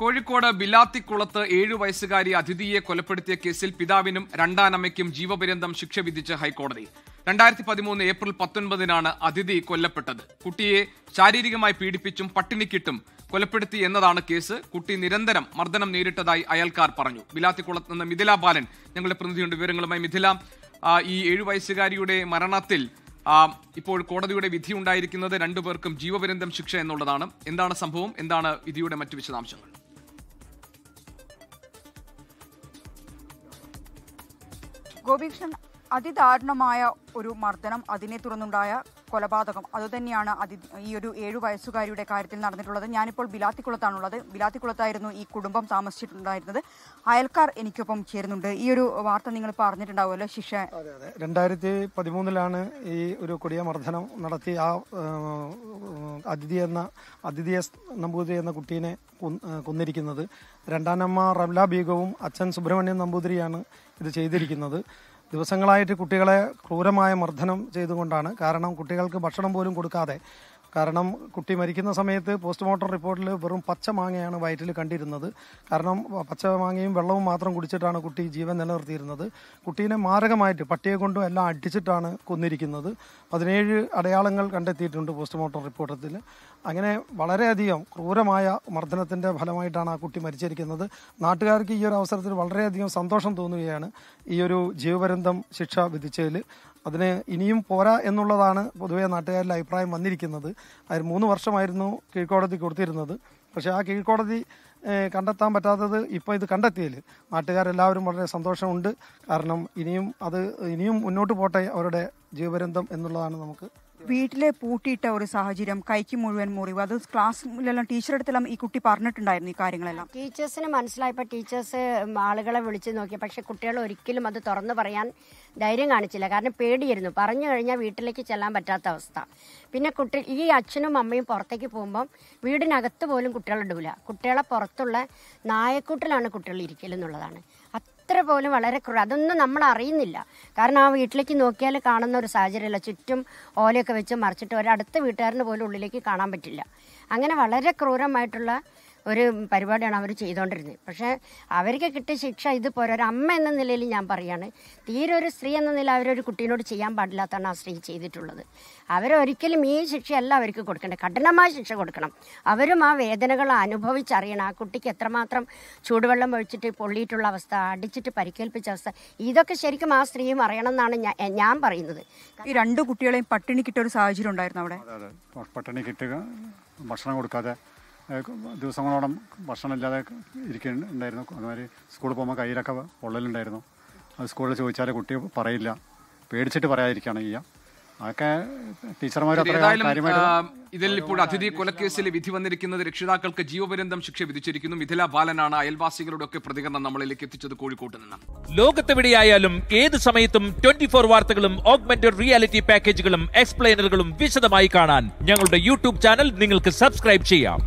കോഴിക്കോട് ബിലാത്തിക്കുളത്ത് 7 വയസ്സുകാരി അതിഥിയെ കൊലപ്പെടുത്തിയ കേസിൽ പിതാവിനും രണ്ടാനമ്മയ്ക്കും ജീവപര്യന്തം ശിക്ഷ വിധിച്ച് ഹൈക്കോടതി. 2013 ഏപ്രിൽ 19-നാണ് അതിഥി കൊല്ലപ്പെട്ടത്. കുട്ടിയെ ശാരീരികമായി പീഡിപ്പിച്ചും പട്ടിണിക്കിട്ടും കൊലപ്പെടുത്തി എന്നതാണ് കേസ്. കുട്ടി നിരന്തരം മർദ്ദനം നേരിട്ടതായി അയൽക്കാർ പറഞ്ഞു. ബിലാത്തിക്കുളത്ത് നിന്ന് മിഥില ബാലൻ ഞങ്ങളുടെ പ്രതിനിധിയുണ്ട് വിവരങ്ങളുമായി. മിഥില, ഈ 7 വയസ്സുകാരിയുടെ മരണത്തിൽ ഇപ്പോൾ കോടതിയുടെ വിധി ഉണ്ടായിരിക്കുന്നത് 2 പേർക്കും ജീവപര്യന്തം ശിക്ഷ എന്നുള്ളതാണ്. എന്താണ് സംഭവം? എന്താണ് വിധിയുടെ മറ്റു വിശദാംശങ്ങൾ? ഗോപികൃഷ്ണൻ, അതിദാരുണമായ ഒരു മർദ്ദനം, അതിനെ തുടർന്നുണ്ടായ കൊലപാതകം, അതുതന്നെയാണ് ഈ ഒരു 7 വയസ്സുകാരിയുടെ കാര്യത്തിൽ നടന്നിട്ടുള്ളത്. ഞാനിപ്പോൾ ബിലാത്തിക്കുളത്താണുള്ളത്. ബിലാത്തിക്കുളത്തായിരുന്നു ഈ കുടുംബം താമസിച്ചിട്ടുണ്ടായിരുന്നത്. അയൽക്കാർ എനിക്കൊപ്പം ചേരുന്നുണ്ട്. ഈ ഒരു വാർത്ത നിങ്ങളിപ്പോൾ അറിഞ്ഞിട്ടുണ്ടാവുമല്ലോ, ശിക്ഷ? അതെ, 2013 ഈ ഒരു കൊടിയ മർദ്ദനം നടത്തി ആ അതിഥിയെ നമ്പൂതിരി എന്ന കുട്ടീനെ കൊന്നിരിക്കുന്നത്. രണ്ടാനമ്മ റംല ബീഗവും അച്ഛൻ സുബ്രഹ്മണ്യൻ നമ്പൂതിരിയാണ് ഇത് ചെയ്തിരിക്കുന്നത്. ദിവസങ്ങളായിട്ട് കുട്ടികളെ ക്രൂരമായ മർദ്ദനം ചെയ്തുകൊണ്ടാണ്. കാരണം കുട്ടികൾക്ക് ഭക്ഷണം പോലും കൊടുക്കാതെ, കാരണം കുട്ടി മരിക്കുന്ന സമയത്ത് പോസ്റ്റ്മോർട്ടം റിപ്പോർട്ടിൽ വെറും പച്ച മാങ്ങയാണ് വയറ്റിൽ കണ്ടിരുന്നത്. കാരണം പച്ച മാങ്ങയും വെള്ളവും മാത്രം കുടിച്ചിട്ടാണ് കുട്ടി ജീവൻ നിലനിർത്തിയിരുന്നത്. കുട്ടീനെ മാരകമായിട്ട് പട്ടിയെ കൊണ്ടും എല്ലാം അടിച്ചിട്ടാണ് കൊന്നിരിക്കുന്നത്. 17 അടയാളങ്ങൾ കണ്ടെത്തിയിട്ടുണ്ട് പോസ്റ്റ്മോർട്ടം റിപ്പോർട്ടത്തിൽ. അങ്ങനെ വളരെയധികം ക്രൂരമായ മർദ്ദനത്തിൻ്റെ ഫലമായിട്ടാണ് ആ കുട്ടി മരിച്ചിരിക്കുന്നത്. നാട്ടുകാർക്ക് ഈ ഒരു അവസരത്തിൽ വളരെയധികം സന്തോഷം തോന്നുകയാണ് ഈ ഒരു ജീവപര്യന്തം ശിക്ഷ വിധിച്ചതിൽ. അതിന് ഇനിയും പോരാ എന്നുള്ളതാണ് പൊതുവെ നാട്ടുകാരുടെ അഭിപ്രായം വന്നിരിക്കുന്നത്. അതിന് 3 വർഷമായിരുന്നു കീഴ്ക്കോടതി കൊടുത്തിരുന്നത്. പക്ഷേ ആ കീഴ്ക്കോടതി കണ്ടെത്താൻ പറ്റാത്തത് ഇപ്പോൾ ഇത് കണ്ടെത്തിയതിൽ നാട്ടുകാരെല്ലാവരും വളരെ സന്തോഷമുണ്ട്. കാരണം ഇനിയും മുന്നോട്ട് പോട്ടെ അവരുടെ ജീവപര്യന്തം എന്നുള്ളതാണ്. നമുക്ക് വീട്ടിലെ പൂട്ടിയിട്ട ഒരു സാഹചര്യം, കൈക്ക് മുഴുവൻ മുറിവ്, അത് ക്ലാസ്സിലെല്ലാം ടീച്ചറെടുത്തെല്ലാം ഈ കുട്ടി പറഞ്ഞിട്ടുണ്ടായിരുന്നു ഈ കാര്യങ്ങളെല്ലാം. ടീച്ചേഴ്സിന് മനസ്സിലായപ്പോൾ ടീച്ചേഴ്സ് ആളുകളെ വിളിച്ച് നോക്കി. പക്ഷെ കുട്ടികൾ ഒരിക്കലും അത് തുറന്നു പറയാൻ ധൈര്യം കാണിച്ചില്ല. കാരണം പേടിയായിരുന്നു. പറഞ്ഞു കഴിഞ്ഞാൽ വീട്ടിലേക്ക് ചെല്ലാൻ പറ്റാത്ത അവസ്ഥ. പിന്നെ ഈ അച്ഛനും അമ്മയും പുറത്തേക്ക് പോകുമ്പം വീടിനകത്ത് പോലും കുട്ടികൾ ഇടൂല. കുട്ടികളെ പുറത്തുള്ള നായക്കൂട്ടിലാണ് കുട്ടികൾ ഇരിക്കലെന്നുള്ളതാണ്. അത്ര പോലും വളരെ അതൊന്നും നമ്മൾ അറിയുന്നില്ല. കാരണം ആ വീട്ടിലേക്ക് നോക്കിയാൽ കാണുന്ന ഒരു സാഹചര്യമല്ല. ചുറ്റും ഓലയൊക്കെ വെച്ച് മറിച്ചിട്ട് ഒരടുത്ത വീട്ടുകാരന് പോലും ഉള്ളിലേക്ക് കാണാൻ പറ്റില്ല. അങ്ങനെ വളരെ ക്രൂരമായിട്ടുള്ള ഒരു പരിപാടിയാണ് അവർ ചെയ്തുകൊണ്ടിരുന്നത്. പക്ഷേ അവർക്ക് കിട്ടിയ ശിക്ഷ ഇത് പോരാ. ഒരു അമ്മ എന്ന നിലയിൽ ഞാൻ പറയാണ്, തീരെ ഒരു സ്ത്രീ എന്ന നില അവരൊരു കുട്ടീനോട് ചെയ്യാൻ പാടില്ലാത്തതാണ് ആ സ്ത്രീ ചെയ്തിട്ടുള്ളത്. അവരൊരിക്കലും ഈ ശിക്ഷയല്ല അവർക്ക് കൊടുക്കേണ്ടത്, കഠിനമായ ശിക്ഷ കൊടുക്കണം. അവരും ആ വേദനകൾ അനുഭവിച്ചറിയണം. ആ കുട്ടിക്ക് എത്രമാത്രം ചൂടുവെള്ളം ഒഴിച്ചിട്ട് പൊള്ളിയിട്ടുള്ള അവസ്ഥ, അടിച്ചിട്ട് പരിക്കേൽപ്പിച്ച അവസ്ഥ, ഇതൊക്കെ ശരിക്കും ആ സ്ത്രീയും അറിയണം എന്നാണ് ഞാൻ പറയുന്നത്. ഈ 2 കുട്ടികളെയും പട്ടിണി കിട്ടിയ ഒരു സാഹചര്യം ഉണ്ടായിരുന്നു അവിടെ. പട്ടിണി കിട്ടുക, ഭക്ഷണം കൊടുക്കാതെ ദിവസങ്ങളോളം ഭക്ഷണം ഇല്ലാതെ ഇരിക്കുന്നുണ്ടായിരുന്നു. അതുമാതിരി സ്കൂളിൽ പോകുമ്പോൾ കയ്യിലൊക്കെ പൊള്ളലുണ്ടായിരുന്നു. അത് സ്കൂളിൽ ചോദിച്ചാൽ കുട്ടി പറയില്ല, പേടിച്ചിട്ട് പറയാതിരിക്കുകയാണ് ചെയ്യുക. അതൊക്കെ ടീച്ചർമാർ. ഇതിൽ ഇപ്പോൾ അതിഥി കൊലക്കേസിൽ വിധി വന്നിരിക്കുന്നത് രക്ഷിതാക്കൾക്ക് ജീവപര്യന്തം ശിക്ഷ വിധിച്ചിരിക്കുന്നു. മിഥില ബാലനാണ് അയൽവാസികളുടെ ഒക്കെ പ്രതികരണം നമ്മളിലേക്ക് എത്തിച്ചത് കോഴിക്കോട്ട് നിന്ന്. ലോകത്തെവിടെയായാലും ഏത് സമയത്തും 24 വാർത്തകളും ഓഗ്മെന്റഡ് റിയാലിറ്റി പാക്കേജുകളും എക്സ്പ്ലെയിനറുകളും വിശദമായി കാണാൻ ഞങ്ങളുടെ യൂട്യൂബ് ചാനൽ നിങ്ങൾക്ക് സബ്സ്ക്രൈബ് ചെയ്യാം.